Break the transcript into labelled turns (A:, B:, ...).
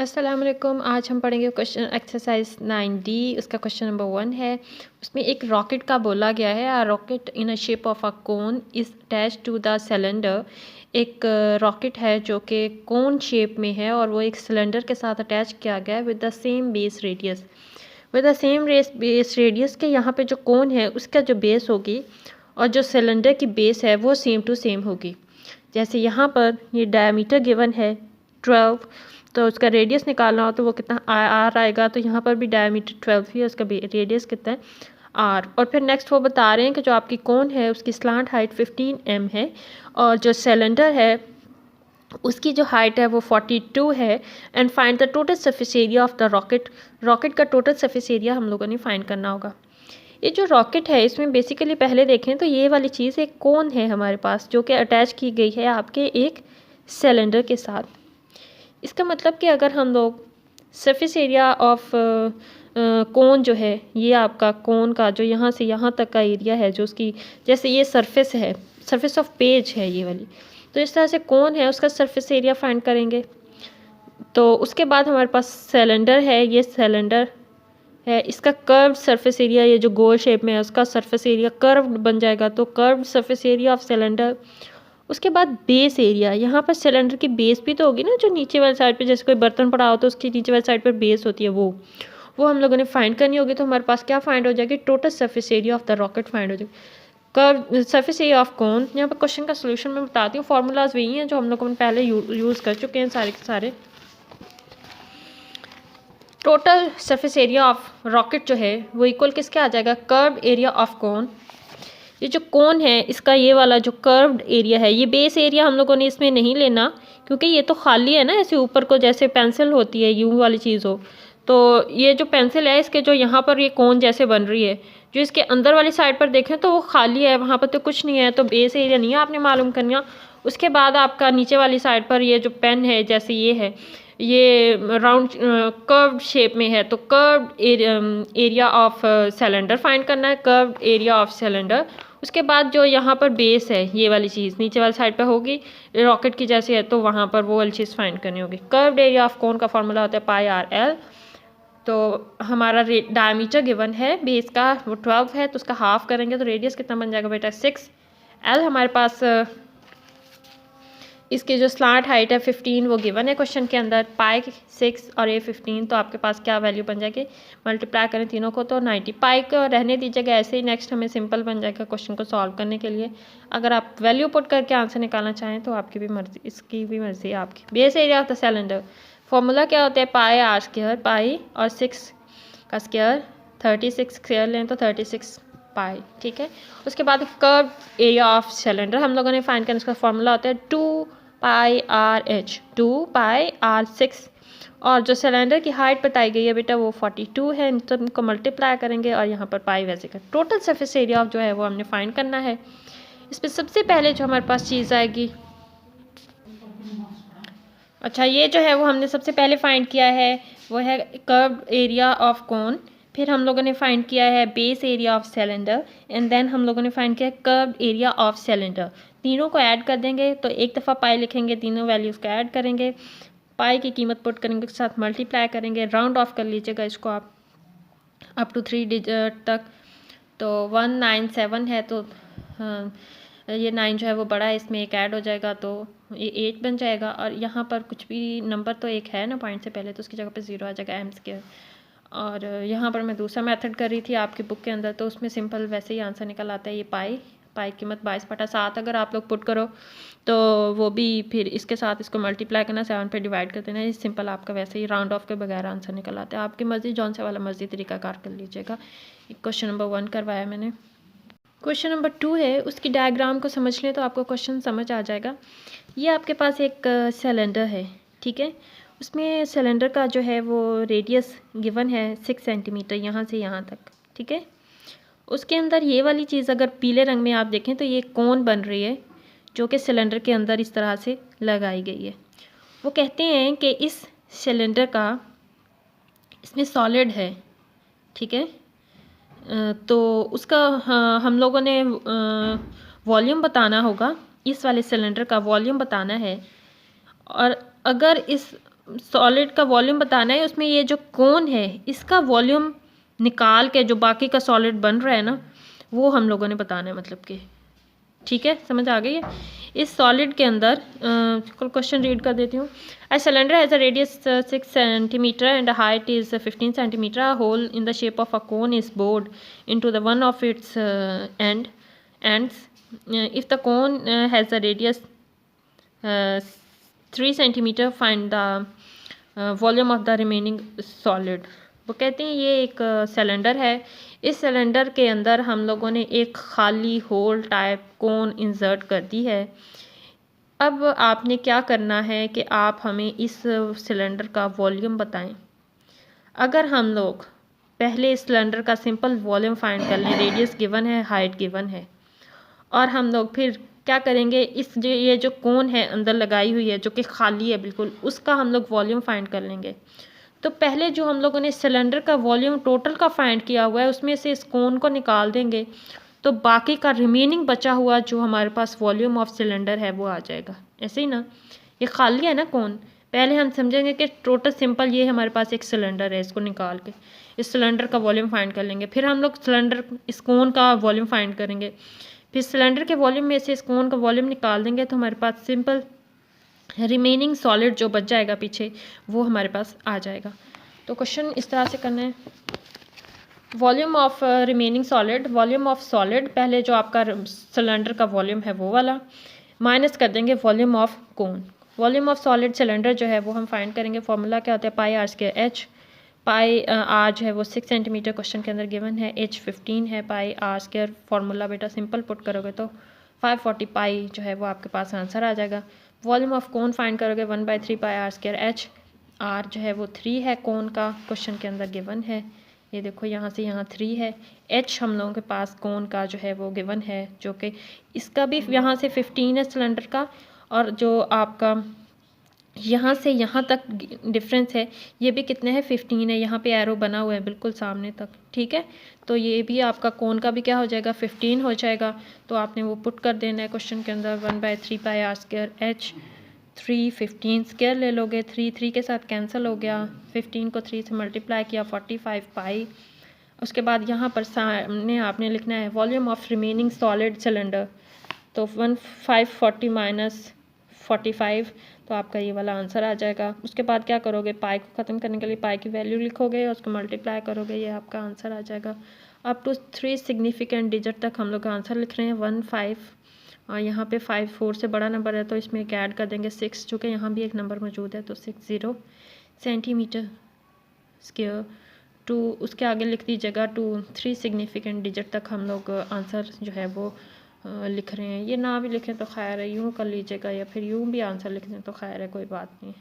A: अस्सलाम वालेकुम। आज हम पढ़ेंगे क्वेश्चन एक्सरसाइज 9D। उसका क्वेश्चन नंबर 1 है। उसमें एक रॉकेट का बोला गया है। A rocket in a shape of a cone is attach to the cylinder. एक रॉकेट है जो कि कोन शेप में है और वो एक सिलेंडर के साथ अटैच किया गया है with the same base radius. With the same base radius के यहाँ पे जो कोन है उसका जो बेस होगी और जो सिलेंडर की बेस है वो सेम टू सेम होगी। जैसे यहाँ पर ये डायमीटर गिवन है 12, तो उसका रेडियस निकालना हो तो वो कितना आर आएगा। तो यहाँ पर भी डायमीटर 12 ही है, उसका रेडियस कितना है आर। और फिर नेक्स्ट वो बता रहे हैं कि जो आपकी कोन है उसकी स्लांट हाइट 15 m है और जो सिलेंडर है उसकी जो हाइट है वो 42 है। And find the total surface area of the rocket. Rocket का टोटल सरफेस एरिया हम लोगों ने फाइंड करना होगा। ये जो रॉकेट है इसमें बेसिकली पहले देखें तो ये वाली चीज़ एक कोन है हमारे पास जो कि अटैच की गई है आपके एक सिलेंडर के साथ। इसका मतलब कि अगर हम लोग सरफेस एरिया ऑफ कोन जो है, ये आपका कोन का जो यहाँ से यहाँ तक का एरिया है, जो उसकी जैसे ये सरफेस है, सरफेस ऑफ पेज है ये वाली, तो इस तरह से कोन है उसका सरफेस एरिया फाइंड करेंगे। तो उसके बाद हमारे पास सिलेंडर है, ये सिलेंडर है, इसका कर्व सरफेस एरिया, ये जो गोल शेप में है उसका सरफेस एरिया कर्व बन जाएगा, तो curve surface area of cylinder. उसके बाद बेस एरिया, यहाँ पर सिलेंडर की बेस भी तो होगी ना, जो नीचे वाली साइड पे जैसे कोई बर्तन पड़ा हो तो उसकी नीचे वाली साइड पर बेस होती है, वो हम लोगों ने फाइंड करनी होगी। तो हमारे पास क्या फाइंड हो जाएगी, total surface area of the rocket find हो जाएगी। Curve surface area of cone, यहाँ पर क्वेश्चन का सोल्यूशन मैं बताती हूँ। फार्मूलाज वही हैं जो हम लोगों ने पहले यूज़ कर चुके हैं सारे के सारे। Total surface area of rocket जो है वो इक्वल किसके आ जाएगा, कर्व एरिया ऑफ कोन। ये जो कोन है इसका ये वाला जो कर्व्ड एरिया है, ये बेस एरिया हम लोगों ने इसमें नहीं लेना क्योंकि ये तो खाली है ना, ऐसे ऊपर को जैसे पेंसिल होती है यूं वाली चीज़ हो। तो ये जो पेंसिल है इसके जो यहाँ पर ये कोन जैसे बन रही है, जो इसके अंदर वाली साइड पर देखें तो वो खाली है, वहाँ पर तो कुछ नहीं है, तो बेस एरिया नहीं है आपने मालूम करना। उसके बाद आपका नीचे वाली साइड पर ये जो पेन है जैसे ये है, ये राउंड कर्व शेप में है, तो curve area of cylinder find करना है, कर्व एरिया ऑफ सिलेंडर। उसके बाद जो यहाँ पर बेस है ये वाली चीज़ नीचे वाली साइड पे होगी रॉकेट की जैसे है, तो वहाँ पर वो वाली चीज़ फाइंड करनी होगी। कर्व्ड एरिया ऑफ कोन का फॉर्मूला होता है पाई आर एल। तो हमारा डायमीटर गिवन है बेस का वो 12 है, तो उसका हाफ करेंगे तो रेडियस कितना बन जाएगा बेटा 6। एल हमारे पास इसकी जो स्लांट हाइट है 15 वो गिवन है क्वेश्चन के अंदर, पाई 6 और ये 15, तो आपके पास क्या वैल्यू बन जाएगी, मल्टीप्लाई करें तीनों को तो 90। पाई को रहने दीजिएगा ऐसे ही, नेक्स्ट हमें सिंपल बन जाएगा क्वेश्चन को सॉल्व करने के लिए। अगर आप वैल्यू पुट करके आंसर निकालना चाहें तो आपकी भी मर्जी, इसकी भी मर्जी है आपकी। Base area of the cylinder formula क्या होता है, पाई आर स्क्वायर, पाई और 6 का स्क्वायर 36 स्क्वायर लें तो 36 पाई, ठीक है। उसके बाद कर्व एरिया ऑफ सिलेंडर हम लोगों ने फाइंड करना, इसका फॉर्मूला होता है 2 पाई आर एच, 2 पाई आर 6, और जो सिलेंडर की हाइट बताई गई है बेटा वो 42 है, तो इनको मल्टीप्लाई करेंगे और यहाँ पर पाई वैसे का टोटल सरफेस एरिया जो है वो हमने फाइंड करना है। इस पर सबसे पहले जो हमारे पास चीज़ आएगी, अच्छा ये जो है वो हमने सबसे पहले फाइंड किया है वो है कर्व एरिया ऑफ कोन, फिर हम लोगों ने फाइंड किया है base area of cylinder, and then हम लोगों ने फाइंड किया कर्व एरिया ऑफ सिलेंडर। तीनों को ऐड कर देंगे तो एक दफ़ा पाई लिखेंगे, तीनों वैल्यूज़ को ऐड करेंगे, पाई की कीमत पुट करेंगे, उसके साथ मल्टीप्लाई करेंगे, राउंड ऑफ कर लीजिएगा इसको आप अप टू 3 डिजिट तक, तो 197 है, तो ये 9 जो है वो बड़ा है, इसमें एक ऐड हो जाएगा तो ये 8 बन जाएगा। और यहाँ पर कुछ भी नंबर तो एक है ना पॉइंट से पहले, तो उसकी जगह पे 0 आ जाएगा एम स्क्वायर। और यहाँ पर मैं दूसरा मेथड कर रही थी आपकी बुक के अंदर, तो उसमें सिंपल वैसे ही आंसर निकल आता है। ये पाई कीमत 22/7 अगर आप लोग पुट करो तो वो भी फिर इसके साथ इसको मल्टीप्लाई करना, 7 पे डिवाइड कर देना, ये सिंपल आपका वैसे ही राउंड ऑफ के बगैर आंसर निकल आता है। आपकी मर्जी जौन से वाला मर्जी तरीकाकार कर लीजिएगा। क्वेश्चन नंबर 1 करवाया मैंने। क्वेश्चन नंबर 2 है, उसकी डायग्राम को समझ लें तो आपको क्वेश्चन समझ आ जाएगा। ये आपके पास एक सिलेंडर है, ठीक है, उसमें सिलेंडर का जो है वो रेडियस गिवन है 6 सेंटीमीटर यहाँ से यहाँ तक, ठीक है। उसके अंदर ये वाली चीज़ अगर पीले रंग में आप देखें तो ये कोन बन रही है जो कि सिलेंडर के अंदर इस तरह से लगाई गई है। वो कहते हैं कि इस सिलेंडर का इसमें सॉलिड है, ठीक है, तो उसका हम लोगों ने वॉल्यूम बताना होगा, इस वाले सिलेंडर का वॉल्यूम बताना है। और अगर इस सॉलिड का वॉल्यूम बताना है, उसमें ये जो कोन है इसका वॉल्यूम निकाल के जो बाकी का सॉलिड बन रहा है ना, वो हम लोगों ने बताना है, मतलब कि ठीक है, समझ आ गई है। इस सॉलिड के अंदर क्वेश्चन रीड कर देती हूँ। A cylinder has a radius 6 centimetre and height is 15 centimetre. A hole in the shape of a cone is bored into the one of its ends. If the cone has a radius 3 centimetre, find the volume of the remaining solid. वो कहते हैं ये एक cylinder है, इस cylinder के अंदर हम लोगों ने एक खाली होल टाइप कोन इंसर्ट कर दी है। अब आपने क्या करना है कि आप हमें इस सिलेंडर का वॉल्यूम बताएं। अगर हम लोग पहले इस सिलेंडर का सिंपल वॉल्यूम फाइंड कर लें, रेडियस गिवन है, हाइट गिवन है, और हम लोग फिर क्या करेंगे, इस जो ये जो कोन है अंदर लगाई हुई है जो कि खाली है बिल्कुल, उसका हम लोग वॉल्यूम फाइंड कर लेंगे। तो पहले जो हम लोगों ने सिलेंडर का वॉल्यूम टोटल का फाइंड किया हुआ है उसमें से इस कोन को निकाल देंगे, तो बाकी का रिमेनिंग बचा हुआ जो हमारे पास वॉल्यूम ऑफ सिलेंडर है वो आ जाएगा। ऐसे ही ना, ये खाली है ना कोन, पहले हम समझेंगे कि टोटल सिंपल ये हमारे पास एक सिलेंडर है, इसको निकाल के इस सिलेंडर का वॉल्यूम फाइंड कर लेंगे, फिर हम लोग सिलेंडर इस कोन का वॉल्यूम फाइंड करेंगे, फिर सिलेंडर के वॉल्यूम में से इस कोन का वॉल्यूम निकाल देंगे, तो हमारे पास सिंपल रिमेनिंग सॉलिड जो बच जाएगा पीछे वो हमारे पास आ जाएगा। तो क्वेश्चन इस तरह से करना है। Volume of remaining solid, volume of solid, पहले जो आपका सिलेंडर का वॉल्यूम है वो वाला, माइनस कर देंगे volume of cone. Volume of solid cylinder जो है वो हम फाइंड करेंगे, फॉर्मूला क्या होता है, pi r square h. Pi r जो है वो 6 सेंटीमीटर क्वेश्चन के अंदर गिवन है, एच 15 है, पाई आर स्क्वायर फॉर्मूला बेटा सिंपल पुट करोगे तो 540 पाई जो है वो आपके पास आंसर आ जाएगा। वॉल्यूम ऑफ कोन फाइंड करोगे 1/3 पाई आर स्क्वायर एच। आर जो है वो 3 है कोन का, क्वेश्चन के अंदर गिवन है, ये देखो यहाँ से यहाँ 3 है। एच हम लोगों के पास कोन का जो है वो गिवन है, जो कि इसका भी यहाँ से 15 है सिलेंडर का, और जो आपका यहाँ से यहाँ तक डिफरेंस है ये भी कितने है, 15 है, यहाँ पे एरो बना हुआ है बिल्कुल सामने तक, ठीक है। तो ये भी आपका कोन का भी क्या हो जाएगा, 15 हो जाएगा। तो आपने वो पुट कर देना है क्वेश्चन के अंदर, 1/3 पाई आर स्क्वायर एच। 3 15 स्क्वायर ले लोगे, 3 के साथ कैंसिल हो गया, 15 को 3 से मल्टीप्लाई किया 45 पाई। उसके बाद यहाँ पर सामने आपने लिखना है volume of remaining solid cylinder, तो 1540 माइनस 45, तो आपका ये वाला आंसर आ जाएगा। उसके बाद क्या करोगे, पाई को ख़त्म करने के लिए पाई की वैल्यू लिखोगे और उसको मल्टीप्लाई करोगे, ये आपका आंसर आ जाएगा। अप टू 3 सिग्निफिकेंट डिजिट तक हम लोग आंसर लिख रहे हैं 15, और यहाँ पे 5 4 से बड़ा नंबर है तो इसमें एक ऐड कर देंगे 6, चूँकि यहाँ भी एक नंबर मौजूद है, तो 60 सेंटीमीटर स्क्वायर टू, उसके आगे लिख दीजिएगा 2 3 सिग्निफिकेंट डिजिट तक हम लोग आंसर जो है वो लिख रहे हैं। ये ना भी लिखें तो खैर है, यूँ कर लीजिएगा, या फिर यूँ भी आंसर लिख दें तो खैर है, कोई बात नहीं।